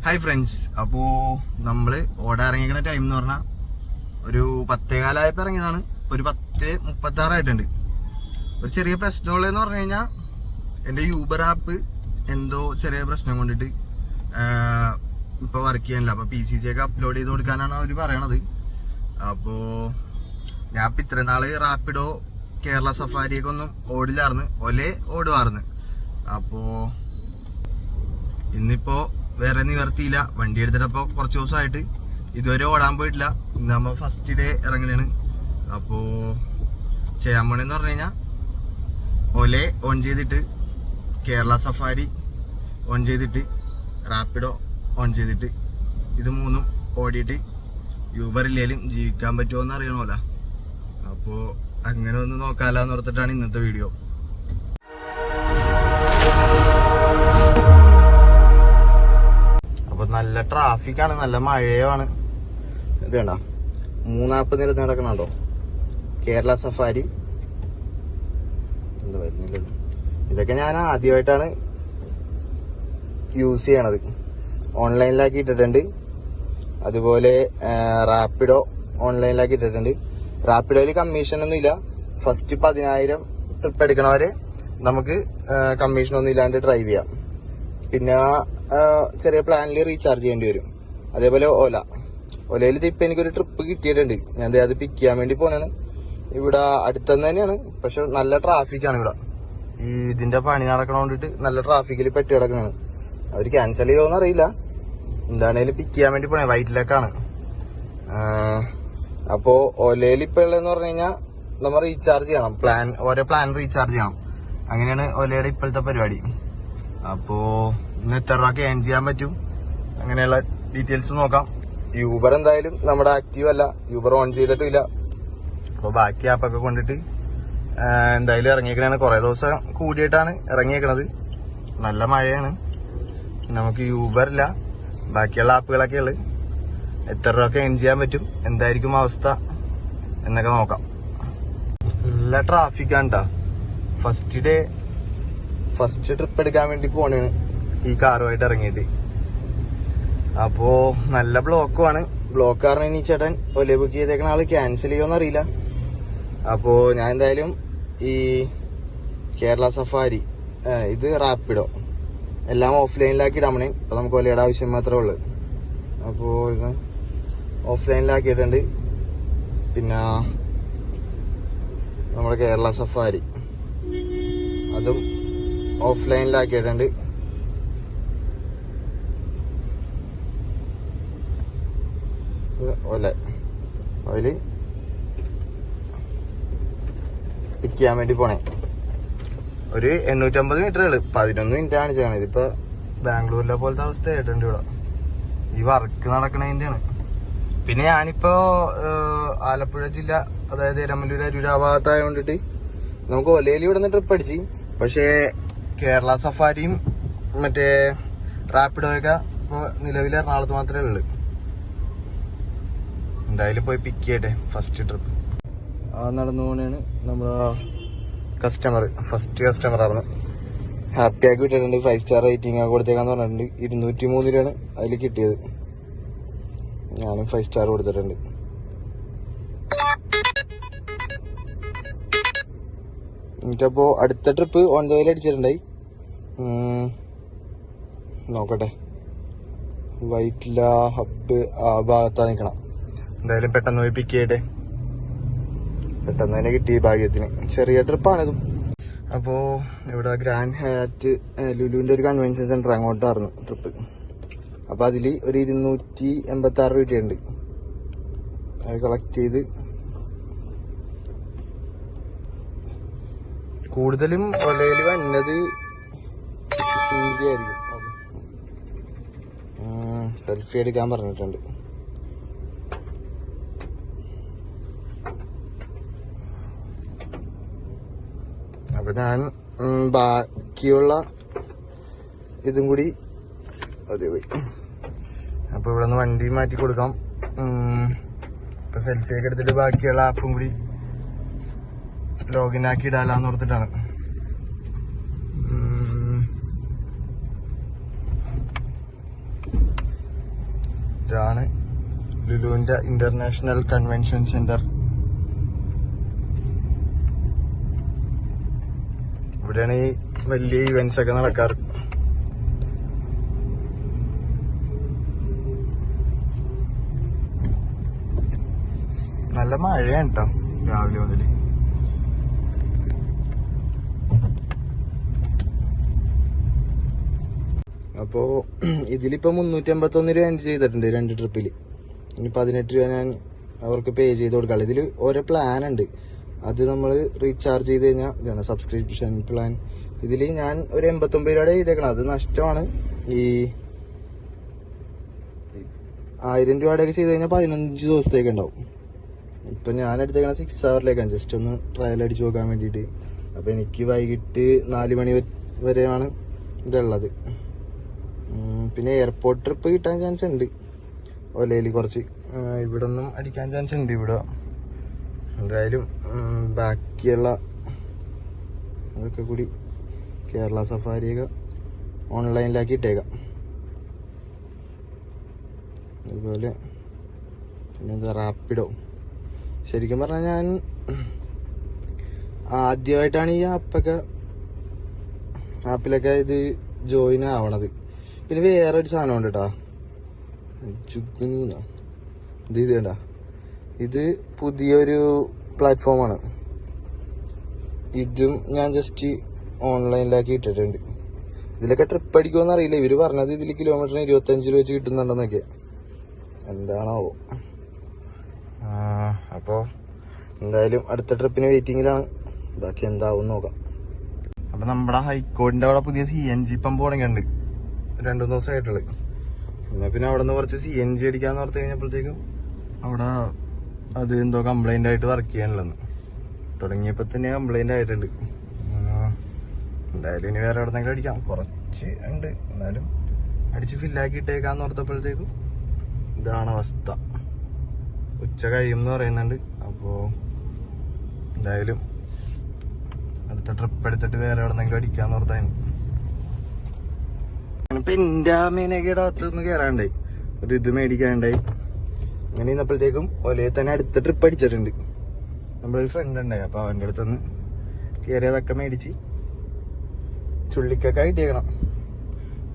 Hi friends, അപ്പോൾ നമ്മൾ ഓടാൻ ഇറങ്ങിക്കുന്ന ടൈം എന്ന് പറഞ്ഞാൽ ഒരു 10:15 ഇറങ്ങിയതാണ്. ഒരു 10:36 ഒരു ചെറിയ പ്രശ്നമുള്ളതെന്ന് പറഞ്ഞു കഴിഞ്ഞാൽ എൻ്റെ യൂബർ ആപ്പ് എന്തോ ചെറിയ പ്രശ്നം കൊണ്ടിട്ട് ഇപ്പോൾ വർക്ക് ചെയ്യാനില്ല. അപ്പോൾ PCC ഒക്കെ അപ്ലോഡ് ചെയ്ത് കൊടുക്കാനാണ് അവർ പറയണത്. അപ്പോൾ ഞാൻ ഇപ്പം ഇത്രയും നാൾ റാപ്പിഡോ കേരള സഫാരിയൊക്കെ ഒന്നും ഓടില്ലായിരുന്നു, ഒലേ ഓടുമായിരുന്നു. അപ്പോൾ ഇന്നിപ്പോൾ വേറെ നിവർത്തിയില്ല. വണ്ടി എടുത്തിട്ടപ്പോൾ കുറച്ച് ദിവസമായിട്ട് ഇതുവരെ ഓടാൻ പോയിട്ടില്ല. ഇന്ന് നമ്മൾ ഫസ്റ്റ് ഡേ ഇറങ്ങണേണ്. അപ്പോൾ ചെയ്യാൻ പോണെന്ന് പറഞ്ഞു കഴിഞ്ഞാൽ ഒലേ ഓൺ ചെയ്തിട്ട് കേരള സഫാരി ഓൺ ചെയ്തിട്ട് റാപ്പിഡോ ഓൺ ചെയ്തിട്ട് ഇത് മൂന്നും ഓടിയിട്ട് യൂബർ ഇല്ലേലും ജീവിക്കാൻ പറ്റുമോ എന്ന് അറിയണമല്ലോ. അപ്പോൾ അങ്ങനെ ഒന്ന് നോക്കാമെന്ന് ഓർത്തിട്ടാണ് ഇന്നത്തെ വീഡിയോ. നല്ല ട്രാഫിക്കാണ്, നല്ല മഴയുമാണ്. ഇത് വേണ്ട 3 ആപ്പ് നിരന്ന് നടക്കണോ കേരള സഫാരി എന്താ വരുന്നില്ല. ഇതൊക്കെ ഞാൻ ആദ്യമായിട്ടാണ് യൂസ് ചെയ്യണത്. ഓൺലൈനിലാക്കി ഇട്ടിട്ടുണ്ട്. അതുപോലെ റാപ്പിഡോ ഓൺലൈനിലാക്കി ഇട്ടിട്ടുണ്ട്. റാപ്പിഡോയിൽ കമ്മീഷനൊന്നും ഇല്ല. ഫസ്റ്റ് 10,000 ട്രിപ്പ് എടുക്കണവരെ നമുക്ക് കമ്മീഷനൊന്നും ഇല്ലാണ്ട് ഡ്രൈവ് ചെയ്യാം. പിന്നെ ചെറിയ പ്ലാനിൽ റീചാർജ് ചെയ്യേണ്ടി വരും. അതേപോലെ ഒലയിൽ ഇപ്പം എനിക്കൊരു ട്രിപ്പ് കിട്ടിയിട്ടുണ്ട്. ഞാൻ അത് പിക്ക് ചെയ്യാൻ വേണ്ടി പോണാണ്. ഇവിടെ അടുത്തുനിന്ന് തന്നെയാണ്, പക്ഷെ നല്ല ട്രാഫിക്കാണ് ഇവിടെ. ഈ ഇതിന്റെ പണി നടക്കണോണ്ടിട്ട് നല്ല ട്രാഫിക്കിൽ പെട്ടി കിടക്കണാണ്. അവർ ക്യാൻസൽ ചെയ്യുമോന്ന് അറിയില്ല. എന്താണേലും പിക്ക് ചെയ്യാൻ വേണ്ടി പോണേ. വൈറ്റിലേക്കാണ്. അപ്പോൾ ഒലയിൽ ഇപ്പം ഉള്ളതെന്ന് പറഞ്ഞു കഴിഞ്ഞാൽ നമ്മൾ റീചാർജ് ചെയ്യണം. ഓരോ പ്ലാൻ റീചാർജ് ചെയ്യണം. അങ്ങനെയാണ് ഒലയുടെ ഇപ്പോഴത്തെ പരിപാടി. അപ്പോ ഇന്ന് എത്ര രൂപ ഏൺ ചെയ്യാൻ പറ്റും, അങ്ങനെയുള്ള ഡീറ്റെയിൽസ് നോക്കാം. യൂബർ എന്തായാലും നമ്മുടെ ആക്റ്റീവ് അല്ല, യൂബർ ഓൺ ചെയ്തിട്ടില്ല. അപ്പോൾ ബാക്കി ആപ്പൊക്കെ കൊണ്ടിട്ട് എന്തായാലും ഇറങ്ങിയേക്കണാണ്. കുറേ ദിവസം കൂടിയിട്ടാണ് ഇറങ്ങിയേക്കണത്. നല്ല മഴയാണ്. നമുക്ക് യൂബർ ഇല്ല, ബാക്കിയുള്ള ആപ്പുകളൊക്കെ ഉള്ളത്. എത്ര രൂപ ഏൺ ചെയ്യാൻ പറ്റും, എന്തായിരിക്കും അവസ്ഥ എന്നൊക്കെ നോക്കാം. നല്ല ട്രാഫിക്കാണ് കേട്ടോ. ഫസ്റ്റ് ട്രിപ്പ് എടുക്കാൻ വേണ്ടി പോണാണ് ഈ കാറുമായിട്ട് ഇറങ്ങിയിട്ട്. അപ്പോ നല്ല ബ്ലോക്കുമാണ്. ബ്ലോക്ക് കാരണം ഇനി ചേട്ടൻ ഒലേ ബുക്ക് ചെയ്തേക്കണ ആള് ക്യാൻസൽ ചെയ്യുമോന്ന് അറിയില്ല. അപ്പോ ഞാൻ എന്തായാലും ഈ കേരള സഫാരി ഇത് റാപ്പിഡോ എല്ലാം ഓഫ്ലൈനിലാക്കി ഇടാമണേ. അപ്പൊ നമുക്ക് ഒലയുടെ ആവശ്യം മാത്രമേ ഉള്ളൂ. അപ്പോ ഇത് ഓഫ്ലൈനിലാക്കിയിട്ടുണ്ട്. പിന്നെ നമ്മുടെ കേരള സഫാരി അതും ഓഫ്ലൈനിലാക്കിയിട്ടുണ്ട്. അതില് പിക്ക് ചെയ്യാൻ വേണ്ടി പോണേ. ഒരു 850 മീറ്ററുകൾ 11 മിനിറ്റ് ആണ് ചെയ്യണത്. ഇതിപ്പോ ബാംഗ്ലൂരിലെ പോലത്തെ അവസ്ഥ ആയിട്ടുണ്ട് ഇവിടെ. ഈ വർക്ക് നടക്കണതിന്റെയാണ്. പിന്നെ ഞാനിപ്പോ ആലപ്പുഴ ജില്ല, അതായത് എരമല്ലൂർ അരൂർ ആ ഭാഗത്തായോണ്ടിട്ട് നമുക്ക് ഒലയിൽ ഇവിടുന്ന് ട്രിപ്പ് അടിച്ച്. പക്ഷേ കേരള സഫാരിയും മറ്റേ റാപ്പിഡോയൊക്കെ ഇപ്പോൾ നിലവിൽ എറണാകുളത്ത് മാത്രമേ ഉള്ളൂ. എന്തായാലും പോയി പിക്ക് ചെയ്യട്ടെ ഫസ്റ്റ് ട്രിപ്പ്. നടന്നു പോകണേണ് നമ്മുടെ ഫസ്റ്റ് കസ്റ്റമറാണ്. ഹാപ്പി ആക്കി വിട്ടിട്ടുണ്ട്. 5 സ്റ്റാർ റേറ്റിംഗ് ഒക്കെ കൊടുത്തേക്കാന്ന് പറഞ്ഞിട്ടുണ്ട്. 203 രൂപയാണ് അതിൽ കിട്ടിയത്. ഞാനും 5 സ്റ്റാർ കൊടുത്തിട്ടുണ്ട്. എന്നിട്ടപ്പോ അടുത്ത ട്രിപ്പ് ഓൺ ദ വേയിൽ അടിച്ചിട്ടുണ്ടായി. നോക്കട്ടെ, വൈറ്റില ഹബ്ബ് ആ ഭാഗത്താ നിൽക്കണം. എന്തായാലും പെട്ടെന്ന് പോയി പിക്ക് ചെയ്യട്ടെ. പെട്ടെന്ന് തന്നെ കിട്ടി ഭാഗ്യത്തിന്. ചെറിയ ട്രിപ്പാണിതും. അപ്പോ ഇവിടെ ഗ്രാൻഡ് ഹയാറ്റ് ലുലുവിന്റെ ഒരു കൺവെൻഷൻ സെന്റർ അങ്ങോട്ടായിരുന്നു ട്രിപ്പ്. അപ്പൊ അതില് ഒരു 286 രൂപയുണ്ട്. അത് കളക്ട് ചെയ്ത് കൂടുതലും ഒലയിൽ വന്നത് ഹിന്ദി ആയിരിക്കും. സെൽഫി എടുക്കാൻ പറഞ്ഞിട്ടുണ്ട്. അപ്പൊ ഞാൻ ബാക്കിയുള്ള ഇതും കൂടി അതെ പോയി. അപ്പൊ ഇവിടെ നിന്ന് വണ്ടി മാറ്റി കൊടുക്കാം. ഇപ്പൊ സെൽഫി ഒക്കെ എടുത്തിട്ട് ബാക്കിയുള്ള ആപ്പും കൂടി ലോഗിൻ ആക്കി ഇടാലാന്ന് ഓർത്തിട്ടാണ്. ഇതാണ് ലുലുവിന്റെ ഇന്റർനാഷണൽ കൺവെൻഷൻ സെന്റർ. ഇവിടെയാണ് ഈ വലിയ ഇവന്റ്സ് ഒക്കെ നടക്കാറ്. നല്ല മഴയാണ് കേട്ടോ രാവിലെ മുതല്. അപ്പോ ഇതിലിപ്പോ 351 രൂപ എൻട്രി ചെയ്തിട്ടുണ്ട് 2 ട്രിപ്പില്. ഇനി 18 രൂപ ഞാൻ അവർക്ക് പേ ചെയ്ത് കൊടുക്കാറ്. ഇതിൽ ഓരോ പ്ലാൻ ഉണ്ട്, അത് നമ്മൾ റീചാർജ് ചെയ്ത് കഴിഞ്ഞാൽ ഇതാണ് സബ്സ്ക്രിപ്ഷൻ പ്ലാൻ. ഇതിൽ ഞാൻ ഒരു 89 രൂപയുടെ ചെയ്തേക്കണം, അത് നഷ്ടമാണ്. ഈ 1000 രൂപയുടെ ഒക്കെ ചെയ്ത് കഴിഞ്ഞാൽ 15 ദിവസത്തേക്ക് ഉണ്ടാവും. ഇപ്പൊ ഞാൻ എടുത്തേക്കണ 6 ഹവറിലേക്കാണ്, ജസ്റ്റ് ഒന്ന് ട്രയൽ അടിച്ച് നോക്കാൻ വേണ്ടിയിട്ട്. അപ്പൊ എനിക്ക് വൈകിട്ട് 4 മണി വരെയാണ് ഇതുള്ളത്. പിന്നെ എയർപോർട്ട് ട്രിപ്പ് കിട്ടാൻ ചാൻസ് ഉണ്ട് ഒലയിൽ കുറച്ച്. ഇവിടെ ഒന്നും അടിക്കാൻ ചാൻസ് ഉണ്ട്. ഇവിടെ എന്തായാലും ബാക്കിയുള്ള അതൊക്കെ കൂടി കേരള സഫാരിയൊക്കെ ഓൺലൈനിലാക്കി ഇട്ടേക്കാം. അതുപോലെ പിന്നെന്താ റാപ്പിഡോ. ശരിക്കും പറഞ്ഞാൽ ഞാൻ ആദ്യമായിട്ടാണ് ഈ ആപ്പിലൊക്കെ ഇത് ജോയിൻ ആവണത്. പിന്നെ വേറൊരു സാധനം ഉണ്ട് കേട്ടാ, ഇത് വേണ്ട, ഇത് പുതിയൊരു പ്ലാറ്റ്ഫോമാണ്. ഇതും ഞാൻ ജസ്റ്റ് ഓൺലൈനിലാക്കി ഇട്ടിട്ടുണ്ട്. ഇതിലൊക്കെ ട്രിപ്പ് അടിക്കുമെന്ന് അറിയില്ല. ഇവര് പറഞ്ഞത് ഇതിൽ കിലോമീറ്ററിന് 25 രൂപ വെച്ച് കിട്ടുന്നുണ്ടെന്നൊക്കെ. എന്താണാവോ. അപ്പോൾ എന്തായാലും അടുത്ത ട്രിപ്പിന് വെയിറ്റിങ്ങിലാണ്. ബാക്കി എന്താവും നോക്കാം. അപ്പം നമ്മുടെ ഹൈക്കോടിൻ്റെ അവിടെ പുതിയ CNG പമ്പ് തുടങ്ങിയിട്ടുണ്ട് 2-3 ദിവസമായിട്ടുള്ളത്. പിന്നെ അവിടെ നിന്ന് കുറച്ച് CNG അടിക്കാന്ന് ഓർത്ത് കഴിഞ്ഞപ്പോഴത്തേക്കും അവിടെ അത് എന്തോ കംപ്ലൈൻ്റ് ആയിട്ട് വർക്ക് ചെയ്യാനുള്ളതെന്ന് തുടങ്ങിയപ്പോൾ തന്നെ കംപ്ലൈൻ്റ് ആയിട്ടുണ്ട്. എന്തായാലും ഇനി വേറെ എവിടെ നിന്നെങ്കിലും അടിക്കാം, കുറച്ച് ഉണ്ട്. എന്നാലും അടിച്ച് ഫില്ലാക്കി ഇട്ടേക്കാന്ന് ഓർത്തപ്പോഴത്തേക്കും ഇതാണ് അവസ്ഥ. ഉച്ച കഴിയുമെന്ന് പറയുന്നുണ്ട്. അപ്പോൾ എന്തായാലും അടുത്ത ട്രിപ്പ് എടുത്തിട്ട് വേറെ എവിടെ നിന്നെങ്കിലും അടിക്കാന്ന് ഓർത്തായിരുന്നു. ഇപ്പൊ എൻ്റെ മീനൊക്കെയുടെ അകത്തുനിന്ന് കയറാണ്ടായി, ഒരു ഇത് മേടിക്കാണ്ടായി. അങ്ങനെ ഇന്നപ്പോഴത്തേക്കും ഒലയിൽ തന്നെ അടുത്ത ട്രിപ്പ് അടിച്ചിട്ടുണ്ട്. നമ്മളൊരു ഫ്രണ്ട് ഉണ്ടായി, അപ്പൊ അവൻ്റെ അടുത്തുനിന്ന് കയറിയതൊക്കെ മേടിച്ച് ചുള്ളിക്കൊക്കെ കിട്ടിയേക്കണം,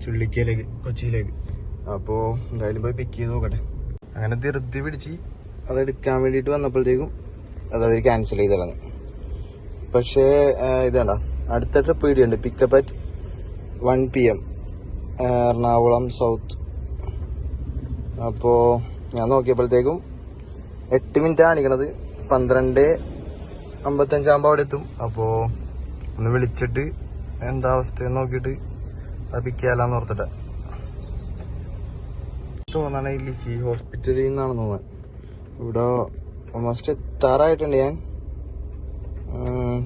ചുള്ളിക്കയിലേക്ക് കൊച്ചിയിലേക്ക്. അപ്പോൾ എന്തായാലും പോയി പിക്ക് ചെയ്ത് നോക്കട്ടെ. അങ്ങനെ ധൃതി പിടിച്ച് അതെടുക്കാൻ വേണ്ടിയിട്ട് വന്നപ്പോഴത്തേക്കും അതവർ ക്യാൻസൽ ചെയ്ത് കളഞ്ഞു. പക്ഷേ ഇതാണ്ട അടുത്ത ട്രിപ്പ് വീഡിയോണ്ട്, pickup at 1 PM Ernakulam south. അപ്പോൾ ഞാൻ നോക്കിയപ്പോഴത്തേക്കും 8 മിനിറ്റ് കാണിക്കണത്, 12:55 അവിടെ എത്തും. അപ്പോൾ ഒന്ന് വിളിച്ചിട്ട് എന്താ അവസ്ഥയെന്ന് നോക്കിയിട്ട് അത് പിക്ക് ചെയ്യാലാന്ന് ഓർത്തിട്ട് തോന്നണ ഈ ലിസി ഹോസ്പിറ്റലിൽ നിന്നാണ് തോന്നാൻ. ഇവിടെ ഓൾമോസ്റ്റ് എത്താറായിട്ടുണ്ട് ഞാൻ.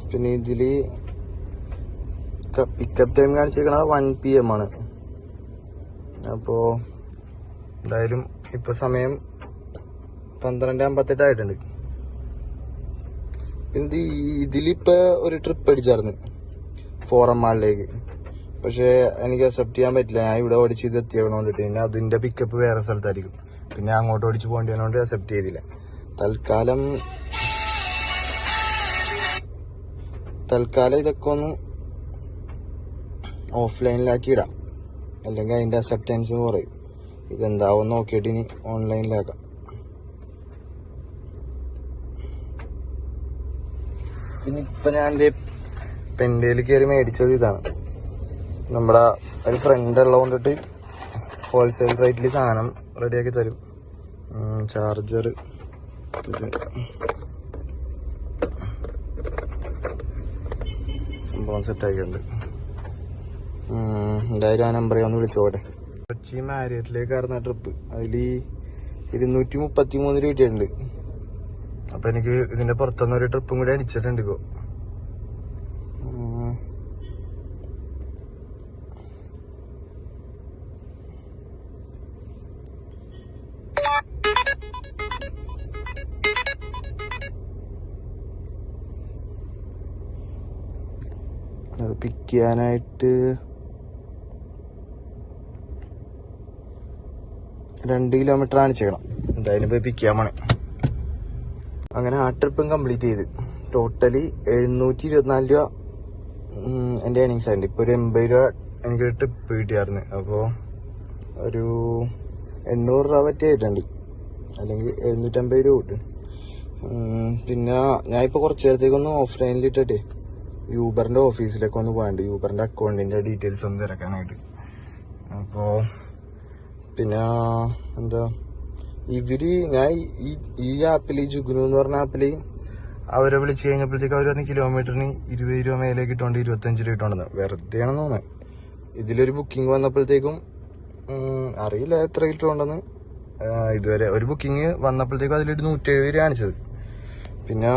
പിന്നെ ഇതിൽ പിക്കപ്പ് ടൈം കാണിച്ചിരിക്കണ 1 PM ആണ്. അപ്പോൾ എന്തായാലും ഇപ്പൊ സമയം 12:58 ആയിട്ടുണ്ട്. പിന്നെ ഇതിലിപ്പോ ഒരു ട്രിപ്പ് അടിച്ചായിരുന്നു ഫോറം മാളിലേക്ക്. പക്ഷെ എനിക്ക് അക്സെപ്റ്റ് ചെയ്യാൻ പറ്റില്ല. ഞാൻ ഇവിടെ ഓടിച്ച് ഇത് എത്തിയതുകൊണ്ടിട്ട് പിന്നെ അതിന്റെ പിക്കപ്പ് വേറെ സ്ഥലത്തായിരിക്കും. പിന്നെ അങ്ങോട്ട് ഓടിച്ച് പോകേണ്ടതുകൊണ്ട് അക്സെപ്റ്റ് ചെയ്തില്ല. തൽക്കാലം ഇതൊക്കെ ഒന്ന് ഓഫ്ലൈനിലാക്കി ഇടാം, അല്ലെങ്കിൽ അതിന്റെ അക്സെപ്റ്റൻസ് കുറയും. ഇതെന്താവും നോക്കിയിട്ട് ഇനി ഓൺലൈനിലാക്കാം. പിന്നെ ഇപ്പൊ ഞാൻ എൻ്റെ പെൻഡേല് കയറി മേടിച്ചത് ഇതാണ്. നമ്മുടെ ഒരു ഫ്രണ്ട് ഉള്ളത് കൊണ്ടിട്ട് ഹോൾസെയിൽ റേറ്റിൽ സാധനം റെഡിയാക്കി തരും. ചാർജർ സംഭവം സെറ്റാക്കിയിട്ടുണ്ട്. എന്തായാലും ആ നമ്പറിൽ ഒന്ന് വിളിച്ചോട്ടെ. കൊച്ചി മാരിയറ്റിലേക്കായിരുന്നു ട്രിപ്പ്. അതിൽ 233 രൂപ കിട്ടിയിട്ടുണ്ട്. അപ്പൊ എനിക്ക് ഇതിന്റെ പുറത്തുനിന്ന് ഒരു ട്രിപ്പും കൂടി അടിച്ചിട്ടുണ്ട് ഇപ്പോ. അത് പിക്ക് ചെയ്യാനായിട്ട് 2 കിലോമീറ്റർ കാണിച്ചേക്കണം. എന്തായാലും പോയി പിക്ക് ചെയ്യാൻ പോണേ. അങ്ങനെ ആ ട്രിപ്പും കംപ്ലീറ്റ് ചെയ്ത് ടോട്ടലി 724 രൂപ എൻ്റെ ഏണിങ്സ് ആയിട്ടുണ്ട്. ഇപ്പോൾ ഒരു 80 രൂപ എനിക്കൊരു ട്രിപ്പ് കിട്ടിയായിരുന്നു. അപ്പോൾ ഒരു 800 രൂപ പറ്റിയായിട്ടുണ്ട്, അല്ലെങ്കിൽ 750 രൂപ കിട്ടും. പിന്നെ ഞാൻ ഇപ്പോൾ കുറച്ച് നേരത്തേക്കൊന്ന് ഓഫ്ലൈനിൽ ഇട്ടിട്ടേ യൂബറിൻ്റെ ഓഫീസിലേക്ക് ഒന്ന് പോകാണ്ട്, യൂബറിൻ്റെ അക്കൗണ്ടിൻ്റെ ഡീറ്റെയിൽസ് ഒന്ന് തിരക്കാനായിട്ട്. അപ്പോൾ പിന്നെ എന്താ ഞാൻ ഈ ആപ്പിൽ, ഈ ജുഗ്നു എന്ന് പറഞ്ഞ ആപ്പിൽ അവരെ വിളിച്ച് കഴിഞ്ഞപ്പോഴത്തേക്ക് അവർ പറഞ്ഞ കിലോമീറ്ററിന് 20 രൂപ മേലെ കിട്ടുകൊണ്ട് 25 രൂപ കിട്ടുണ്ടെന്ന്. വെറുതെ ആണെന്ന് തോന്നുന്നത്. ഇതിലൊരു ബുക്കിംഗ് വന്നപ്പോഴത്തേക്കും അറിയില്ല എത്ര കിട്ടുണ്ടെന്ന്. ഇതുവരെ ഒരു ബുക്കിംഗ് വന്നപ്പോഴത്തേക്കും അതിലൊരു 170 രൂപ കാണിച്ചത്. പിന്നെ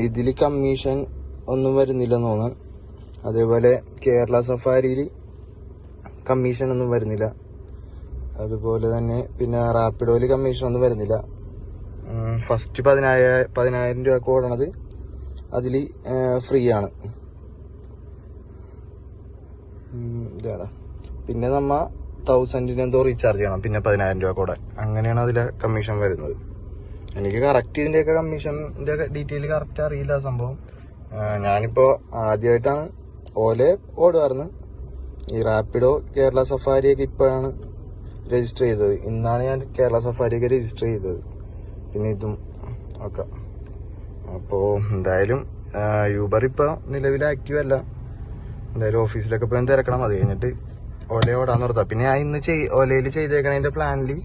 ഇതിൽ കമ്മീഷൻ ഒന്നും വരുന്നില്ലെന്ന് തോന്നുന്നു. അതേപോലെ കേരള സഫാരിയിൽ കമ്മീഷൻ ഒന്നും വരുന്നില്ല. അതുപോലെ തന്നെ പിന്നെ റാപ്പിഡോയിൽ കമ്മീഷൻ ഒന്നും വരുന്നില്ല. ഫസ്റ്റ് 10,000 രൂപ ഓടണത് അതിൽ ഫ്രീ ആണ്. ഇതാണ്. പിന്നെ നമ്മ 1000 എന്തോ റീചാർജ് ചെയ്യണം, പിന്നെ 10,000 രൂപ ഓടാൻ. അങ്ങനെയാണ് അതിലെ കമ്മീഷൻ വരുന്നത്. എനിക്ക് കറക്റ്റ് ഇതിൻ്റെയൊക്കെ കമ്മീഷൻ്റെ ഡീറ്റെയിൽ കറക്റ്റ് അറിയില്ല സംഭവം. ഞാനിപ്പോൾ ആദ്യമായിട്ടാണ് ഓലെ ഓടുമായിരുന്നു. ഈ റാപ്പിഡോ കേരള സഫാരിയൊക്കെ ഇപ്പോഴാണ് രജിസ്റ്റർ ചെയ്തത്. ഇന്നാണ് ഞാൻ കേരള സഫാരിയൊക്കെ രജിസ്റ്റർ ചെയ്തത്. പിന്നെ ഇതും ഒക്കെ. അപ്പോൾ എന്തായാലും യൂബർ ഇപ്പോൾ നിലവിൽ ആക്റ്റീവ് അല്ല. എന്തായാലും ഓഫീസിലൊക്കെ പോയി തിരക്കണം. അത് കഴിഞ്ഞിട്ട് ഓല ഓടാൻ നിർത്താം. പിന്നെ ഞാൻ ഇന്ന് ഓലയിൽ ചെയ്തേക്കണതിൻ്റെ പ്ലാനിൽ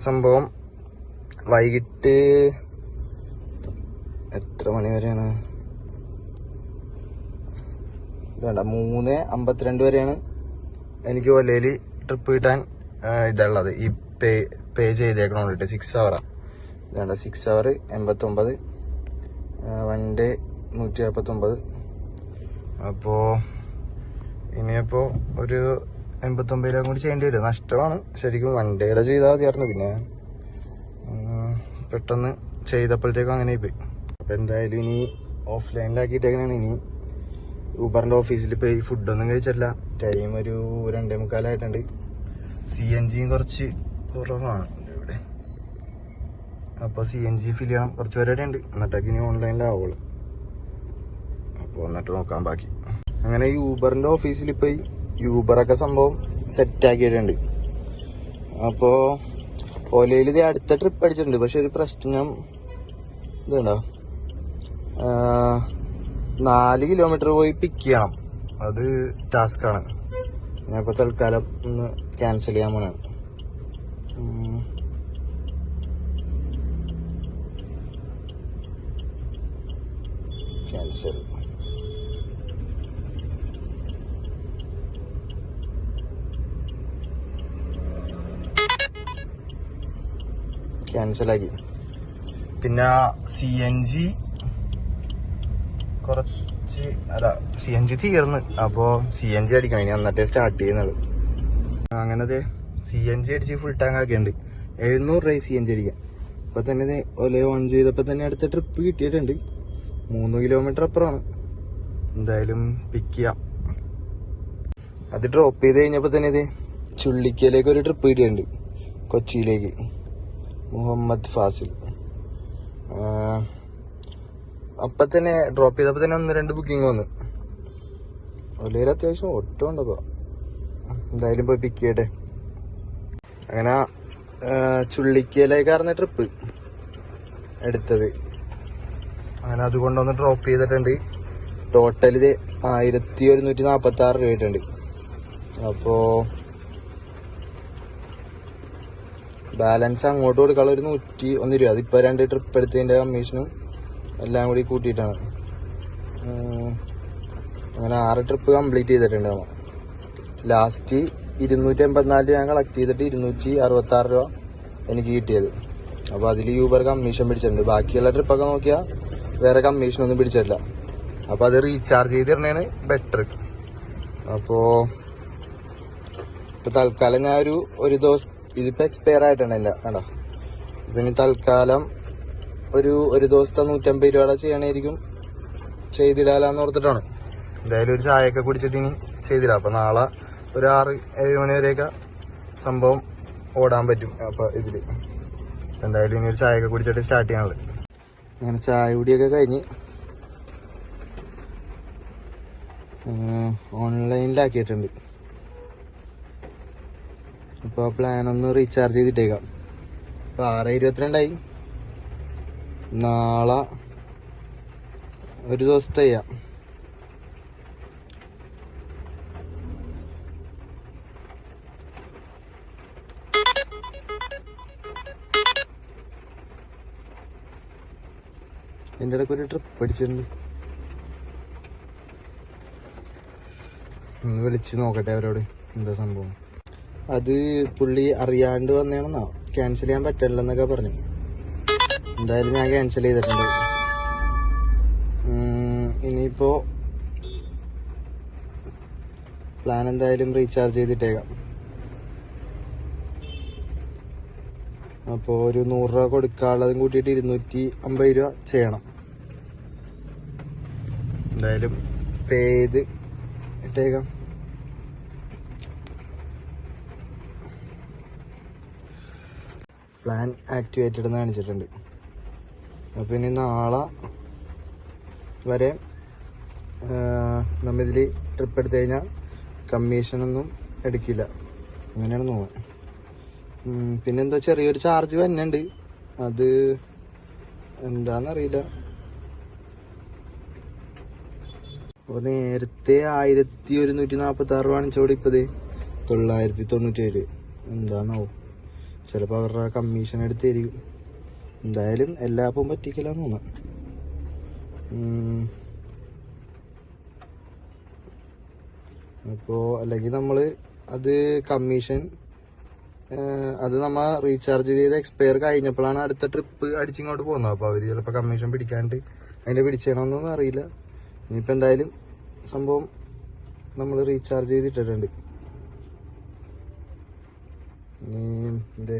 സംഭവം വൈകിട്ട് എത്ര മണി വരെയാണ് വേണ്ട 3:52 വരെയാണ് എനിക്ക് ഓലയിൽ ട്രിപ്പ് കിട്ടാൻ ഇതുള്ളത്. ഈ പേ ചെയ്തേക്കണോണ്ടിട്ട് 6 ഹവറാണ്. ഇതാണ്ട 6 ഹവർ 89, 1 ഡേ 149. അപ്പോൾ ഇനിയപ്പോൾ ഒരു 89 രൂപ കൂടി ചെയ്യേണ്ടി വരും. നഷ്ടമാണ് ശരിക്കും. 1 ഡേയുടെ ചെയ്താൽ മതിയായിരുന്നു. പിന്നെ പെട്ടെന്ന് ചെയ്തപ്പോഴത്തേക്കും അങ്ങനെ പോയി. അപ്പോൾ എന്തായാലും ഇനി ഓഫ്ലൈനിലാക്കിയിട്ടേക്കണാണ്. ഇനി ഊബറിൻ്റെ ഓഫീസിൽ പോയി ഫുഡൊന്നും കഴിച്ചിട്ടില്ല. ടൈം ഒരു 2:45 CNGയും കുറച്ച് കുറവാണ് ഇവിടെ. അപ്പോൾ CNG ഫിൽ ചെയ്യണം. കുറച്ച് പരിപാടി ഉണ്ട്. എന്നിട്ടൊക്കെ ഇനി ഓൺലൈനിലാവുള്ളൂ. അപ്പോൾ എന്നിട്ട് നോക്കാം ബാക്കി. അങ്ങനെ യൂബറിൻ്റെ ഓഫീസിൽ പോയി യൂബറൊക്കെ സംഭവം സെറ്റാക്കിയിട്ടുണ്ട്. അപ്പോൾ ഓലയിൽ ഇത് അടുത്ത ട്രിപ്പ് അടിച്ചിട്ടുണ്ട്. പക്ഷെ ഒരു പ്രശ്നം ഇതുണ്ടോ, 4 കിലോമീറ്റർ പോയി പിക്ക് ചെയ്യണം. അത് ടാസ്ക്കാണ്. ഞാനിപ്പോൾ തൽക്കാലം ഒന്ന് ക്യാൻസൽ ചെയ്യാൻ പോണാണ്. ക്യാൻസലാക്കി. പിന്നെ CNG കുറച്ച് CNG തീർന്ന്. അപ്പോൾ CNG അടിക്കണം. ഇനി എന്നിട്ടേ സ്റ്റാർട്ട് ചെയ്യുന്നത്. അങ്ങനത്തെ CNG അടിച്ച് ഫുൾ ടാങ്ക് ആക്കിയുണ്ട്. 700 രൂപ CNG അടിക്കാം. ഇപ്പൊ തന്നെ ഒലേ ഓൺ ചെയ്തപ്പോൾ തന്നെ അടുത്ത ട്രിപ്പ് കിട്ടിയിട്ടുണ്ട്. 3 കിലോമീറ്റർ അപ്പുറമാണ്. എന്തായാലും പിക്ക് ചെയ്യാം. അത് ഡ്രോപ്പ് ചെയ്ത് കഴിഞ്ഞപ്പോൾ തന്നെ ഇത് ചുള്ളിക്കലേക്ക് ഒരു ട്രിപ്പ് കിട്ടിയിട്ടുണ്ട്, കൊച്ചിയിലേക്ക്. മുഹമ്മദ് ഫാസിൽ. അപ്പം തന്നെ ഡ്രോപ്പ് ചെയ്തപ്പോൾ തന്നെ 1-2 ബുക്കിംഗ് വന്നു. ഒലയിൽ അത്യാവശ്യം ഒട്ടും ഉണ്ടപ്പോൾ. എന്തായാലും പോയി പിക്ക് ചെയ്യട്ടെ. അങ്ങനെ ചുള്ളിക്കലേക്കാർന്ന ട്രിപ്പ് എടുത്തത്. അങ്ങനെ അതുകൊണ്ടൊന്ന് ഡ്രോപ്പ് ചെയ്തിട്ടുണ്ട്. ടോട്ടൽ ഇത് 1146 രൂപ ആയിട്ടുണ്ട്. അപ്പോൾ ബാലൻസ് അങ്ങോട്ട് കൊടുക്കാനുള്ള ഒരു 101 രൂപ. അതിപ്പോൾ 2 ട്രിപ്പ് എടുത്തതിൻ്റെ കമ്മീഷനും എല്ലാം കൂടി കൂട്ടിയിട്ടാണ്. അങ്ങനെ 6 ട്രിപ്പ് കംപ്ലീറ്റ് ചെയ്തിട്ടുണ്ടാവും. ലാസ്റ്റ് 284 ഞാൻ കളക്ട് ചെയ്തിട്ട് 266 രൂപ എനിക്ക് കിട്ടിയത്. അപ്പോൾ അതിൽ യൂബർ കമ്മീഷൻ പിടിച്ചിട്ടുണ്ട്. ബാക്കിയുള്ള ട്രിപ്പൊക്കെ നോക്കിയാൽ വേറെ കമ്മീഷനൊന്നും പിടിച്ചിട്ടില്ല. അപ്പോൾ അത് റീചാർജ് ചെയ്തിരുന്നതാണ് ബെറ്റർ. അപ്പോൾ ഇപ്പോൾ തൽക്കാലം ഞാൻ ഒരു ദിവസം ഇതിപ്പോൾ എക്സ്പയർ ആയിട്ടുണ്ട് എൻ്റെ വേണ്ട. പിന്നെ തൽക്കാലം ഒരു ദിവസത്തെ 150 രൂപയുടെ ചെയ്യണമായിരിക്കും. ചെയ്തിടാലാന്ന് ഓർത്തിട്ടാണ്. എന്തായാലും ഒരു ചായയൊക്കെ കുടിച്ചിട്ട് ഇനി ചെയ്തിടാം. അപ്പോൾ നാളെ ഒരു 6-7 മണി വരെയൊക്കെ സംഭവം ഓടാൻ പറ്റും. അപ്പോൾ ഇതിൽ എന്തായാലും ഇനി ഒരു ചായയൊക്കെ കുടിച്ചിട്ട് സ്റ്റാർട്ട് ചെയ്യാനുള്ളത്. അങ്ങനെ ചായ കുടിയൊക്കെ കഴിഞ്ഞ് ഓൺലൈനിലാക്കിയിട്ടുണ്ട്. അപ്പോൾ പ്ലാൻ ഒന്ന് റീചാർജ് ചെയ്തിട്ടേക്കാം. ഇപ്പോൾ 6:22 നാളെ ഒരു ദിവസത്തെ ചെയ്യാം. എൻ്റെ ഇടയ്ക്ക് ഒരു ട്രിപ്പ് അടിച്ചിട്ടുണ്ട്. ഒന്ന് വിളിച്ച് നോക്കട്ടെ അവരോട് എന്താ സംഭവം. അത് പുള്ളി അറിയാണ്ട് വന്നേണെന്നോ ക്യാൻസൽ ചെയ്യാൻ പറ്റില്ലെന്നൊക്കെ പറഞ്ഞു. എന്തായാലും ഞാൻ ക്യാൻസൽ ചെയ്തിട്ടുണ്ട്. ഇനിയിപ്പോ പ്ലാൻ എന്തായാലും റീചാർജ് ചെയ്തിട്ടേക്കാം. അപ്പോൾ ഒരു 100 രൂപ കൊടുക്കാനുള്ളതും കൂട്ടിയിട്ട് 250 രൂപ ചെയ്യണം. എന്തായാലും പേ ചെയ്ത് ഇട്ടേക്കാം. പ്ലാൻ ആക്ടിവേറ്റഡ് എന്ന് കാണിച്ചിട്ടുണ്ട്. അപ്പോൾ ഇനി നാളെ വരെ നമ്മിതിൽ ട്രിപ്പ് എടുത്തു കഴിഞ്ഞാൽ കമ്മീഷനൊന്നും എടുക്കില്ല. അങ്ങനെയാണ് തോന്നുന്നത്. പിന്നെന്തോ ചെറിയൊരു ചാർജ് വരുന്നുണ്ട്. അത് എന്താണെന്നറിയില്ല. അപ്പോൾ നേരത്തെ 1146 രൂപ കാണിച്ചോടെ ഇപ്പോൾ 997. എന്താണാവും, ചിലപ്പോൾ അവരുടെ കമ്മീഷൻ എടുത്ത് തരും. എന്തായാലും എല്ലാ ആപ്പും പറ്റിക്കലാന്ന് തോന്നാം. അപ്പോൾ അല്ലെങ്കിൽ നമ്മൾ അത് കമ്മീഷൻ അത് നമ്മൾ റീചാർജ് ചെയ്ത് എക്സ്പയർ കഴിഞ്ഞപ്പോഴാണ് അടുത്ത ട്രിപ്പ് അടിച്ചിങ്ങോട്ട് പോകുന്നത്. അപ്പോൾ അവർ ചിലപ്പോൾ കമ്മീഷൻ പിടിക്കാണ്ട് അതിൻ്റെ പിടിച്ചേണമെന്നൊന്നും അറിയില്ല. ഇനിയിപ്പോൾ എന്തായാലും സംഭവം നമ്മൾ റീചാർജ് ചെയ്തിട്ടിട്ടുണ്ട്. ഇനി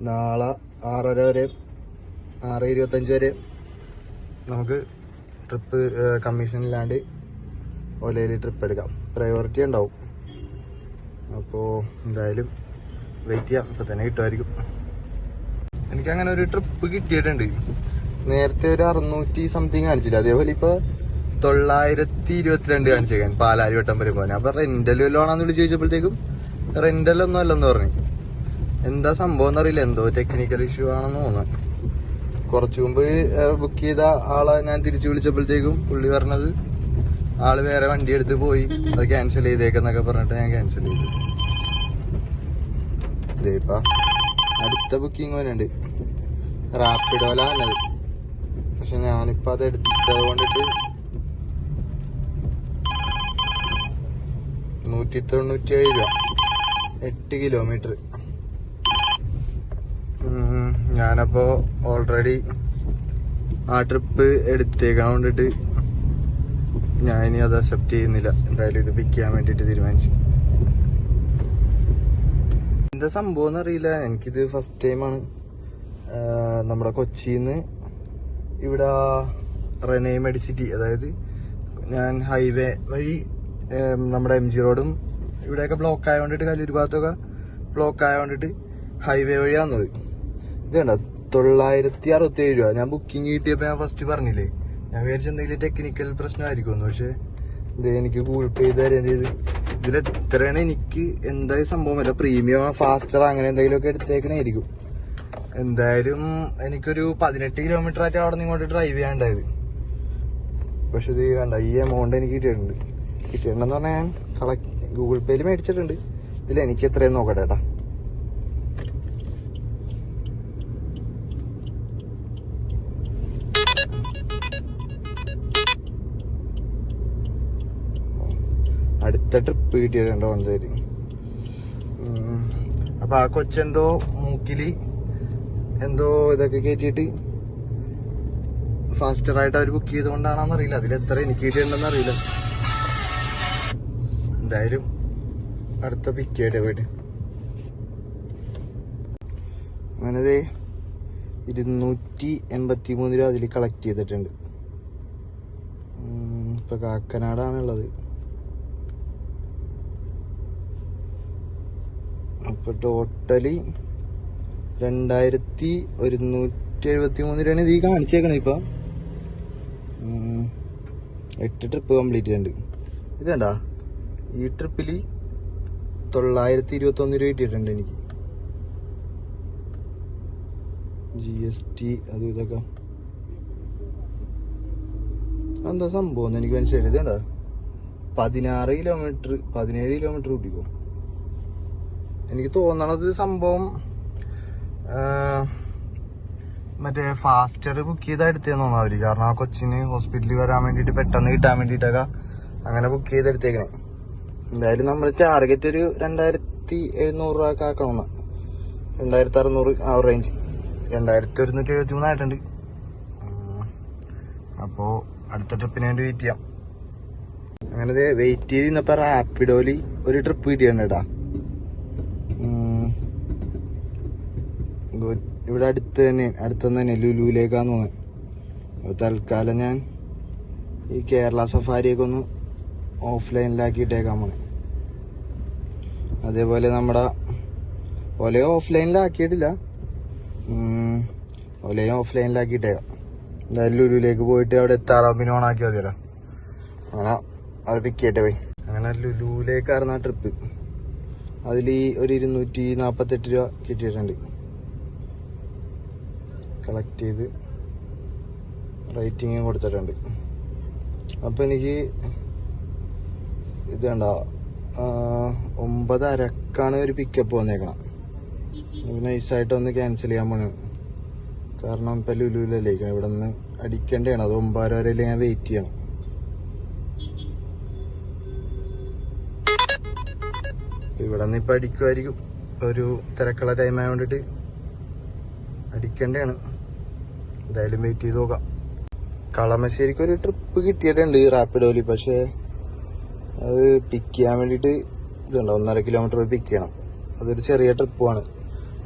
നാളെ 6:30 വരെ 6:25 വരെ നമുക്ക് ട്രിപ്പ് കമ്മീഷൻ ഇല്ലാണ്ട് ഓലയിൽ ട്രിപ്പ് എടുക്കാം. പ്രയോറിറ്റി ഉണ്ടാവും. അപ്പോൾ എന്തായാലും വെയിറ്റ് ചെയ്യാം. ഇപ്പം തന്നെ കിട്ടുമായിരിക്കും. എനിക്കങ്ങനെ ഒരു ട്രിപ്പ് കിട്ടിയിട്ടുണ്ട്. നേരത്തെ ഒരു 600 സംതിങ് കാണിച്ചില്ല. അതേപോലെ ഇപ്പോൾ 922 കാണിച്ചേക്കാൻ പാലാരി വട്ടം വരെ പോകാൻ. അപ്പോൾ റെന്റൽ വല്ലതാണെന്ന് വിളിച്ച് ചോദിച്ചപ്പോഴത്തേക്കും റെന്റലൊന്നും അല്ലെന്ന് പറഞ്ഞു. എന്താ സംഭവം എന്നറിയില്ല. എന്തോ ടെക്നിക്കൽ ഇഷ്യൂ ആണെന്ന് തോന്നുന്നു. കുറച്ചു മുമ്പ് ബുക്ക് ചെയ്ത ആളെ ഞാൻ തിരിച്ചു വിളിച്ചപ്പോഴത്തേക്കും പുള്ളി പറഞ്ഞത് ആള് വേറെ വണ്ടി എടുത്ത് പോയി, അത് ക്യാൻസൽ ചെയ്തേക്കെന്നൊക്കെ പറഞ്ഞിട്ട് ഞാൻ ക്യാൻസൽ ചെയ്തു. ഇതേപ്പാ അടുത്ത ബുക്കിംഗ് വരുന്നുണ്ട്. റാപ്പിഡോല വന്നത്. പക്ഷെ ഞാനിപ്പോൾ അത് എടുത്തത് കൊണ്ടിട്ട് 197 രൂപ 8 കിലോമീറ്റർ. ഞാനപ്പോ ഓൾറെഡി ആ ട്രിപ്പ് എടുത്തേക്കാൻ വേണ്ടിട്ട് ഞാൻ ഇനി അത് അക്സെപ്റ്റ് ചെയ്യുന്നില്ല. എന്തായാലും ഇത് പിക്ക് ചെയ്യാൻ വേണ്ടിട്ട് തീരുമാനിച്ചു. എന്താ സംഭവം എന്നറിയില്ല. എനിക്കിത് ഫസ്റ്റ് ടൈമാണ്. നമ്മുടെ കൊച്ചിന്ന് ഇവിടെ റെനേ മെഡിസിറ്റി, അതായത് ഞാൻ ഹൈവേ വഴി നമ്മുടെ MG റോഡും ഇവിടെയൊക്കെ ബ്ലോക്ക് ആയതുകൊണ്ടിട്ട് കല്ലൂർ ഭാഗത്തൊക്കെ ബ്ലോക്ക് ആയതുകൊണ്ടിട്ട് ഹൈവേ വഴിയാണ് വന്നത്. ഇത് കണ്ട 967 രൂപ. ഞാൻ ബുക്കിംഗ് കിട്ടിയപ്പോൾ ഞാൻ ഫസ്റ്റ് പറഞ്ഞില്ലേ, ഞാൻ വിചാരിച്ച എന്തെങ്കിലും ടെക്നിക്കൽ പ്രശ്നമായിരിക്കുമെന്ന്. പക്ഷെ ഇത് എനിക്ക് ഗൂഗിൾ പേ ചെയ്ത് തരുകയും ചെയ്ത്. ഇതിൽ എത്രയാണ് എനിക്ക് എന്തായാലും സംഭവം വല്ല പ്രീമിയം ഫാസ്റ്റർ അങ്ങനെ എന്തെങ്കിലുമൊക്കെ എടുത്തേക്കണായിരിക്കും. എന്തായാലും എനിക്കൊരു 18 കിലോമീറ്റർ ആയിട്ട് അവിടെ നിന്ന് ഇങ്ങോട്ട് ഡ്രൈവ് ചെയ്യാണ്ടായത്. പക്ഷെ ഇത് കണ്ട ഈ എമൗണ്ട് എനിക്ക് കിട്ടിയിട്ടുണ്ടെന്ന് പറഞ്ഞാൽ ഞാൻ ഗൂഗിൾ പേയിൽ മേടിച്ചിട്ടുണ്ട്. ഇതിൽ എനിക്ക് എത്രയും നോക്കട്ടെ ഏട്ടാ. അടുത്ത ട്രിപ്പ് കിട്ടിയിട്ടുണ്ടോ എന്തായാലും. അപ്പൊ ആ കൊച്ചെന്തോ മൂക്കില് എന്തോ ഇതൊക്കെ കയറ്റിയിട്ട് ഫാസ്റ്ററായിട്ട് അവർ ബുക്ക് ചെയ്തുകൊണ്ടാണെന്ന് അറിയില്ല. അതിലെത്ര എനിക്ക് കിട്ടിയിട്ടുണ്ടെന്ന് അറിയില്ല. എന്തായാലും അടുത്ത പിക്ക് ചെയ്യട്ടെ പോയിട്ട്. അങ്ങനെ 283 രൂപ അതിൽ കളക്ട് ചെയ്തിട്ടുണ്ട്. ഇപ്പൊ കാക്കനാടാണുള്ളത്. അപ്പൊ ടോട്ടലി 2173 രൂപയാണ് ഇത് കാണിച്ചേക്കണേ. ഇപ്പൊ 8 ട്രിപ്പ് കംപ്ലീറ്റ് ചെയ്യുന്നുണ്ട്. ഇത് വേണ്ട, ഈ ട്രിപ്പിൽ 921 രൂപ കിട്ടിയിട്ടുണ്ട് എനിക്ക്. GST അതും ഇതൊക്കെ എന്താ സംഭവം എനിക്ക് മനസ്സിലായി. ഇതേണ്ട 16 കിലോമീറ്റർ 17 കിലോമീറ്റർ കൂട്ടിക്കോ. എനിക്ക് തോന്നണത് സംഭവം മറ്റേ ഫാസ്റ്റർ ബുക്ക് ചെയ്താ എടുത്തേന്ന് തോന്നാ അവര്. കാരണം ആ കൊച്ചിന് ഹോസ്പിറ്റലിൽ വരാൻ വേണ്ടിട്ട് പെട്ടെന്ന് കിട്ടാൻ വേണ്ടിട്ടൊക്കെ അങ്ങനെ ബുക്ക് ചെയ്തെടുത്തേക്കണേ. എന്തായാലും നമ്മൾ ടാർഗറ്റ് ഒരു 2700 രൂപ ആക്കണമെന്ന്. 2600 ആ റേഞ്ച്. 2173 ആയിട്ടുണ്ട്. അപ്പോ അടുത്ത ട്രിപ്പിന് വേണ്ടി വെയിറ്റ് ചെയ്യാം. അങ്ങനെ വെയിറ്റ് ചെയ്ത് ഇന്നപ്പോ റാപ്പിഡോലി ഒരു ട്രിപ്പ് കിട്ടിയാണ്ടാ. ഇവിടെ അടുത്തുനിന്ന് തന്നെ ലുലുവിലേക്കാന്ന് തോന്നുന്നത്. തൽക്കാലം ഞാൻ ഈ കേരള സഫാരിയൊക്കെ ഒന്ന് ഓഫ്ലൈനിലാക്കിയിട്ടേക്കാൻ പോണേ. അതേപോലെ നമ്മുടെ ഒലയോ ഓഫ്ലൈനിലാക്കിയിട്ടില്ല, ഒലയോ ഓഫ്ലൈനിലാക്കിയിട്ടേക്കാം. എന്തായാലും ലുലുവിലേക്ക് പോയിട്ട് അവിടെ എത്താറാവും, പിന്നെ ഓണാക്കി മതിയല്ലോ. അങ്ങനെ അത് പിക്ക് ചെയ്തിട്ട് പോയി. അങ്ങനെ ലുലുവിലേക്കായിരുന്നു ആ ട്രിപ്പ്. അതിൽ ഒരു 248 രൂപ കിട്ടിയിട്ടുണ്ട്. കളക്ട് ചെയ്ത് റേറ്റിംഗ് കൊടുത്തിട്ടുണ്ട്. അപ്പം എനിക്ക് ഇത് കണ്ട 9:30 ഒരു പിക്കപ്പ് വന്നേക്കണം. നൈസായിട്ടൊന്ന് ക്യാൻസൽ ചെയ്യാൻ പോണു. കാരണം ഇപ്പം ലുലുവിലല്ലേ ഇവിടെ നിന്ന് അടിക്കേണ്ടതാണ്. അത് 9:30 വരെ ഞാൻ വെയിറ്റ് ചെയ്യണം. ഇവിടെ നിന്ന് ഇപ്പം അടിക്കുമായിരിക്കും. ഒരു തിരക്കുള്ള ടൈം ആയതുകൊണ്ടിട്ട് അടിക്കേണ്ടതാണ്. എന്തായാലും വെയിറ്റ് ചെയ്ത് നോക്കാം. കളമശ്ശേരിക്ക് ഒരു ട്രിപ്പ് കിട്ടിയിട്ടുണ്ട് റാപ്പിഡോലി. പക്ഷേ അത് പിക്ക് ചെയ്യാൻ വേണ്ടിയിട്ട് ഇതുണ്ട്, 1.5 കിലോമീറ്റർ പോയി പിക്ക് ചെയ്യണം. അതൊരു ചെറിയ ട്രിപ്പുമാണ്.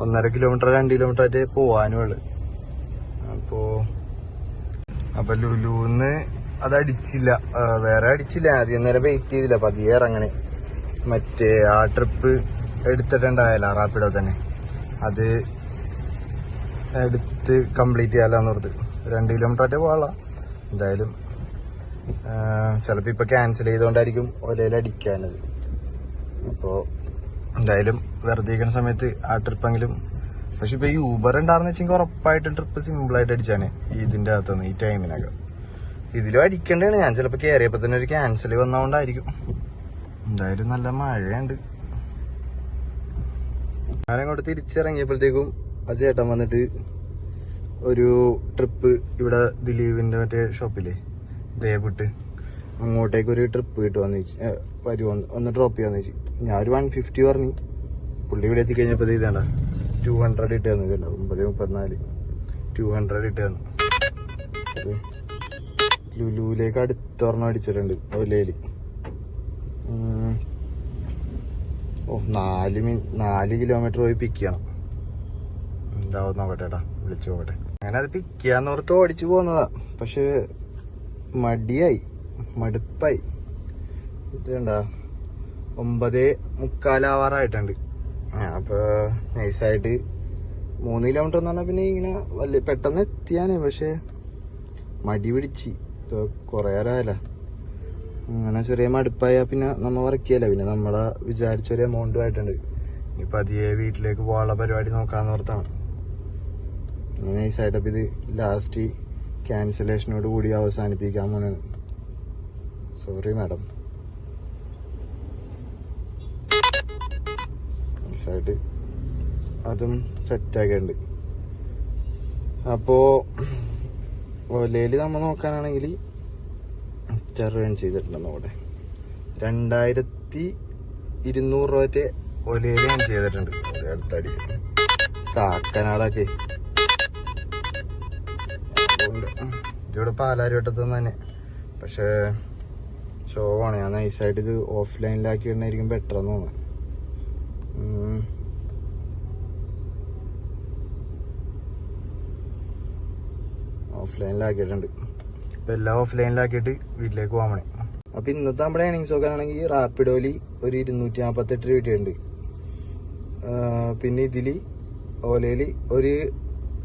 1.5 കിലോമീറ്റർ 2 കിലോമീറ്റർ ആയിട്ട് പോവാനുള്ളു. അപ്പൊ ലുലുന്ന് അത് അടിച്ചില്ല, വേറെ അടിച്ചില്ല. ആദ്യം നേരം വെയിറ്റ് ചെയ്തില്ല, പതിയെ ഇറങ്ങണേ. മറ്റേ ആ ട്രിപ്പ് എടുത്തിട്ടുണ്ടായല്ല റാപ്പിഡോ തന്നെ, അത് എടുത്ത് കംപ്ലീറ്റ് ചെയ്യാലോന്ന് ഓർത്ത്. 2 കിലോമീറ്റർ ആയിട്ട് പോകാനുള്ള. എന്തായാലും ചിലപ്പോൾ ഇപ്പൊ ക്യാൻസൽ ചെയ്തുകൊണ്ടായിരിക്കും ഒലയിൽ അടിക്കാനത്. അപ്പോൾ എന്തായാലും വെറുതെ ഇരിക്കുന്ന സമയത്ത് ആ ട്രിപ്പെങ്കിലും. പക്ഷെ ഇപ്പൊ ഈ ഊബർ ഉണ്ടാർന്ന് വെച്ചെങ്കിൽ ഉറപ്പായിട്ടും ട്രിപ്പ് സിമ്പിളായിട്ട് അടിച്ചാണ് ഇതിന്റെ അകത്തുനിന്ന് ഈ ടൈമിനൊക്കെ. ഇതിലും അടിക്കേണ്ടതാണ്. ഞാൻ ചിലപ്പോൾ കയറിയപ്പോൾ തന്നെ ഒരു ക്യാൻസൽ വന്നതുകൊണ്ടായിരിക്കും. എന്തായാലും നല്ല മഴയുണ്ട്. ഞാനങ്ങോട്ട് തിരിച്ചിറങ്ങിയപ്പോഴത്തേക്കും ആ ചേട്ടൻ വന്നിട്ട് ഒരു ട്രിപ്പ് ഇവിടെ ദിലീപിന്റെ മറ്റേ ഷോപ്പില്ലേ ദേവിട്ട് അങ്ങോട്ടേക്ക് ഒരു ട്രിപ്പ് കിട്ടുവാന്ന് വരുമോ ഒന്ന് ഡ്രോപ്പ് ചെയ്യാന്ന് വെച്ചു. ഞാൻ ഒരു 150 പറഞ്ഞു. പുള്ളി ഇവിടെ എത്തിക്കഴിഞ്ഞപ്പോ ഇതാണ്ട 200 ഇട്ട് തന്നു. 9:34 200 ഇട്ട് തന്നു. ലുലുവിലേക്ക് അടുത്തൊരെണ്ണം അടിച്ചിട്ടുണ്ട് ഒലയില്. 4 കിലോമീറ്റർ പോയി പിക്ക് ചെയ്യണം. എന്താവും നോക്കട്ടെ, വിളിച്ചു നോക്കട്ടെ. അങ്ങനെ അത് പിക്ക് ചെയ്യാന്നോർത്ത് ഓടിച്ചു പോകുന്നതാ. പക്ഷെ മടുപ്പായി. ഇത് കണ്ട 9:45 ആവാറായിട്ടുണ്ട്. അപ്പൊ നൈസായിട്ട് 3 കിലോമീറ്റർ എന്ന് പറഞ്ഞാൽ പിന്നെ ഇങ്ങനെ വലിയ പെട്ടെന്ന് എത്തിയാനേ. പക്ഷെ മടി പിടിച്ച് കൊറേ നേരമായല്ല. അങ്ങനെ ചെറിയ മടുപ്പായ പിന്നെ നമ്മ വർക്കിയല്ല. പിന്നെ നമ്മളെ വിചാരിച്ചൊരു എമൗണ്ട് ആയിട്ടുണ്ട്. ഇനി പതിയെ വീട്ടിലേക്ക് പോകാനുള്ള പരിപാടി നോക്കാന്ന് ഓർത്താണ്. നൈസായിട്ട്. അപ്പൊ ഇത് ലാസ്റ്റ് ക്യാൻസലേഷനോട് കൂടി അവസാനിപ്പിക്കാൻ പോണാണ്. Sorry madam. നൈസായിട്ട് അതും സെറ്റാക്കിയിട്ടുണ്ട്. അപ്പോ ഒലയില് നമ്മ നോക്കാനാണെങ്കിൽ റൺ ചെയ്തിട്ടുണ്ടെന്ന് അവിടെ 2200 രൂപത്തെ ഒലയില് ഞാൻ ചെയ്തിട്ടുണ്ട്. അടുത്തടി കാക്കനാടൊക്കെ ഇവിടെ പാലാരിവട്ടത്തുനിന്ന് തന്നെ. പക്ഷെ ഷോവാണ്. ഞാൻ നൈസായിട്ട് ഇത് ഓഫ്ലൈനിലാക്കി ഇടുന്നതായിരിക്കും ബെറ്റർ എന്ന് തോന്നുന്നു. ഓഫ്ലൈനിലാക്കിയിട്ടുണ്ട്. ഇപ്പൊ എല്ലാം ഓഫ്ലൈനിലാക്കിയിട്ട് വീട്ടിലേക്ക് പോകാൻ വേണേ. അപ്പൊ ഇന്നത്തെ നമ്മുടെ ഏണിങ്സ് നോക്കാനാണെങ്കിൽ റാപ്പിഡോലി ഒരു 248 രൂപ കിട്ടിയിട്ടുണ്ട്. പിന്നെ ഇതിൽ ഓലയിൽ ഒരു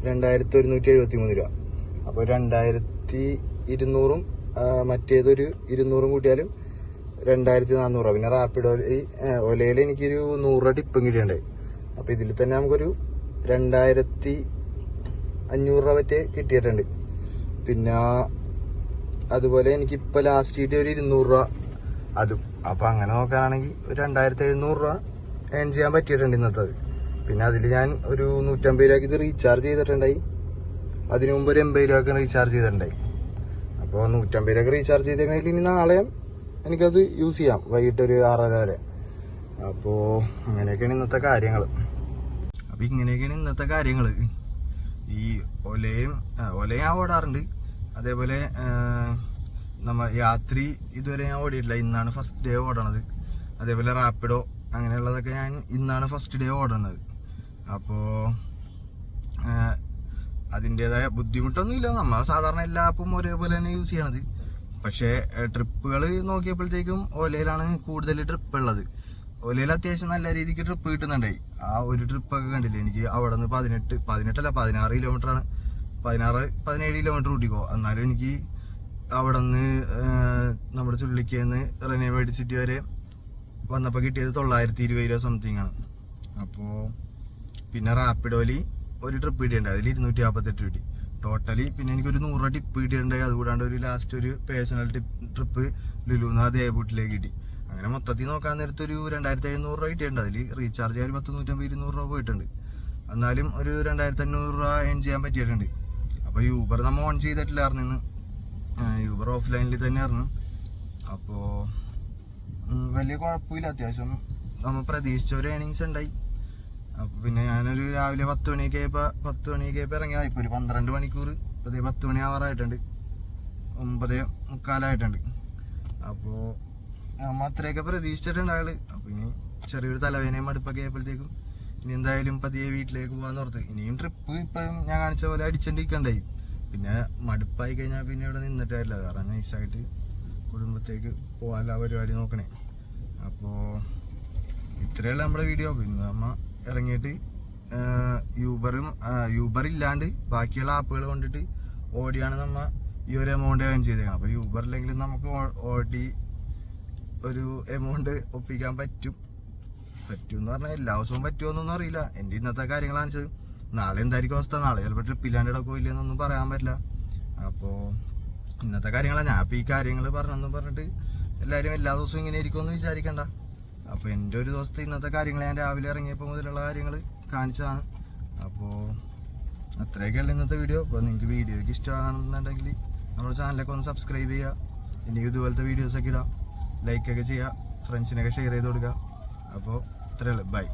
2173 രൂപ. അപ്പോൾ 2200 മറ്റേതൊരു 200 കൂട്ടിയാലും 2400 രൂപ. പിന്നെ റാപ്പിഡോ ഓലയിൽ എനിക്കൊരു 100 രൂപ ടിപ്പും കിട്ടിയിട്ടുണ്ടായി. അപ്പോൾ ഇതിൽ തന്നെ നമുക്കൊരു 2500 രൂപ പറ്റേ കിട്ടിയിട്ടുണ്ട്. പിന്നെ അതുപോലെ എനിക്കിപ്പോൾ ലാസ്റ്റ് കിട്ടിയ ഒരു 200 രൂപ അതും. അപ്പോൾ അങ്ങനെ നോക്കാനാണെങ്കിൽ ഒരു 2700 രൂപ ഏൺ ചെയ്യാൻ പറ്റിയിട്ടുണ്ട് ഇന്നത്തത്. പിന്നെ അതിൽ ഞാൻ ഒരു 150 രൂപയ്ക്ക് ഇത് റീചാർജ് ചെയ്തിട്ടുണ്ടായി. അതിനു മുമ്പ് ഒരു 80 രൂപയ്ക്ക് റീചാർജ് ചെയ്തിട്ടുണ്ടായി. അപ്പോൾ 150 രൂപയ്ക്ക് റീചാർജ് ചെയ്തിട്ടുണ്ടെങ്കിൽ ഇനി നാളെ എനിക്കത് യൂസ് ചെയ്യാം വൈകിട്ട് ഒരു 6:30 വരെ. അപ്പോൾ അങ്ങനെയൊക്കെയാണ് ഇന്നത്തെ കാര്യങ്ങൾ. അപ്പോൾ ഇങ്ങനെയൊക്കെയാണ് ഇന്നത്തെ കാര്യങ്ങൾ. ഈ ഒലയും ഞാൻ ഓടാറുണ്ട്. അതേപോലെ യാത്രി ഇതുവരെ ഞാൻ ഓടിയിട്ടില്ല. ഇന്നാണ് ഫസ്റ്റ് ഡേ ഓടണത്. അതേപോലെ റാപ്പിഡോ അങ്ങനെയുള്ളതൊക്കെ ഞാൻ ഇന്നാണ് ഫസ്റ്റ് ഡേ ഓടുന്നത്. അപ്പോൾ അതിൻ്റെതായ ബുദ്ധിമുട്ടൊന്നുമില്ല. നമ്മൾ സാധാരണ എല്ലാ ആപ്പും ഒരേപോലെ തന്നെ യൂസ് ചെയ്യണത്. പക്ഷേ ട്രിപ്പുകൾ നോക്കിയപ്പോഴത്തേക്കും ഓലയിലാണ് കൂടുതൽ ട്രിപ്പ് ഉള്ളത്. ഓലയിൽ അത്യാവശ്യം നല്ല രീതിക്ക് ട്രിപ്പ് കിട്ടുന്നുണ്ടായി. ആ ഒരു ട്രിപ്പൊക്കെ കണ്ടില്ലേ, എനിക്ക് അവിടെ നിന്ന് 16 കിലോമീറ്ററാണ്, 17 കിലോമീറ്റർ കൂട്ടിക്കോ. എന്നാലും എനിക്ക് അവിടെ നിന്ന് നമ്മുടെ ചുള്ളിക്കന്ന് റെനേമേഡ് സിറ്റി വരെ വന്നപ്പോൾ കിട്ടിയത് 920 രൂപ സംതിങ് ആണ്. അപ്പോൾ പിന്നെ റാപ്പിഡോലി ഒരു ട്രിപ്പ് കിട്ടിയിട്ടുണ്ട്, അതിൽ 248 കിട്ടി ടോട്ടലി. പിന്നെ എനിക്കൊരു 100 രൂപ ടിപ്പ് കിട്ടിയിട്ടുണ്ടായി. അതുകൂടാണ്ട് ഒരു ലാസ്റ്റ് ഒരു പേഴ്സണൽ ട്രിപ്പ് ലുലുന്ന് ദേവൂട്ടിലേക്ക് കിട്ടി. അങ്ങനെ മൊത്തത്തിൽ നോക്കാൻ നേരത്തെ ഒരു 2700 രൂപ കിട്ടിയിട്ടുണ്ട്. അതിൽ റീചാർജ് ചെയ്യാൻ 10, 150, 200 രൂപ പോയിട്ടുണ്ട്. എന്നാലും ഒരു 2500 രൂപ ഏൺ ചെയ്യാൻ പറ്റിയിട്ടുണ്ട്. അപ്പോൾ യൂബർ നമ്മൾ ഓൺ ചെയ്തിട്ടില്ലായിരുന്നു ഇന്ന്. യൂബർ ഓഫ്ലൈനിൽ തന്നെയായിരുന്നു. അപ്പോൾ വലിയ കുഴപ്പമില്ല. അത്യാവശ്യം നമ്മൾ പ്രതീക്ഷിച്ച ഒരു ഏണിങ്സ് ഉണ്ടായി. അപ്പോൾ പിന്നെ ഞാനൊരു രാവിലെ 10 മണിയൊക്കെ ആയപ്പോൾ ഇറങ്ങിയതാണ്. ഇപ്പോൾ ഒരു 12 മണിക്കൂർ, ഇപ്പോൾ 10 മണി ആവാറായിട്ടുണ്ട്, 9:45 അപ്പോൾ നമ്മൾ അത്രയൊക്കെ പ്രതീക്ഷിച്ചിട്ടുണ്ട് ആള്. അപ്പോൾ ഇനി ചെറിയൊരു തലവേനയും മടുപ്പൊക്കെ ആയപ്പോഴത്തേക്കും ഇനി എന്തായാലും പതിയെ വീട്ടിലേക്ക് പോകാന്ന് ഓർത്ത്. ഇനിയും ട്രിപ്പ് ഇപ്പോഴും ഞാൻ കാണിച്ച പോലെ അടിച്ചോണ്ടിരിക്കണ്ടായി. പിന്നെ മടുപ്പായി കഴിഞ്ഞാൽ പിന്നെ ഇവിടെ നിന്നിട്ട് കാര്യമില്ല. കാരണം നൈസായിട്ട് കുടുംബത്തേക്ക് പോകാനുള്ള പരിപാടി നോക്കണേ. അപ്പോൾ ഇത്രയുള്ള നമ്മുടെ വീഡിയോ. പിന്നെ നമ്മ ഇറങ്ങിയിട്ട് യൂബർ ഇല്ലാണ്ട് ബാക്കിയുള്ള ആപ്പുകൾ കൊണ്ടിട്ട് ഓടിയാണ് നമ്മ ഈ ഒരു എമൗണ്ട് ഏൺ ചെയ്തേക്കണം. അപ്പോൾ യൂബർ ഇല്ലെങ്കിലും നമുക്ക് ഓടി ഒരു എമൗണ്ട് ഒപ്പിക്കാൻ പറ്റും എന്ന് പറഞ്ഞാൽ എല്ലാ ദിവസവും പറ്റുമോന്നൊന്നും അറിയില്ല. എൻ്റെ ഇന്നത്തെ കാര്യങ്ങളാണ് വെച്ചത്. നാളെ എന്തായിരിക്കും അവസ്ഥ, നാളെ ചിലപ്പോൾ ട്രിപ്പില്ലാണ്ട് ഇടക്കോ ഇല്ലെന്നൊന്നും പറയാൻ പറ്റില്ല. അപ്പോൾ ഇന്നത്തെ കാര്യങ്ങളാണ്. ഞാൻ ഇപ്പോൾ ഈ കാര്യങ്ങൾ പറഞ്ഞെന്ന് പറഞ്ഞിട്ട് എല്ലാവരും എല്ലാ ദിവസവും ഇങ്ങനെ ഇരിക്കുമെന്ന് വിചാരിക്കണ്ട. അപ്പോൾ എൻ്റെ ഒരു ദിവസത്തെ ഇന്നത്തെ കാര്യങ്ങൾ ഞാൻ രാവിലെ ഇറങ്ങിയപ്പോൾ മുതലുള്ള കാര്യങ്ങൾ കാണിച്ചതാണ്. അപ്പോൾ അത്രയൊക്കെയുള്ള ഇന്നത്തെ വീഡിയോ. അപ്പോൾ നിങ്ങൾക്ക് വീഡിയോയ്ക്ക് ഇഷ്ടമാണെന്നുണ്ടെങ്കിൽ നമ്മുടെ ചാനലൊക്കെ ഒന്ന് സബ്സ്ക്രൈബ് ചെയ്യുക. ഇനി ഇതുപോലത്തെ വീഡിയോസൊക്കെ ഇടാം. ലൈക്കൊക്കെ ചെയ്യുക, ഫ്രണ്ട്സിനൊക്കെ ഷെയർ ചെയ്ത് കൊടുക്കുക. അപ്പോൾ ഇത്രയുള്ളൂ. ബൈ.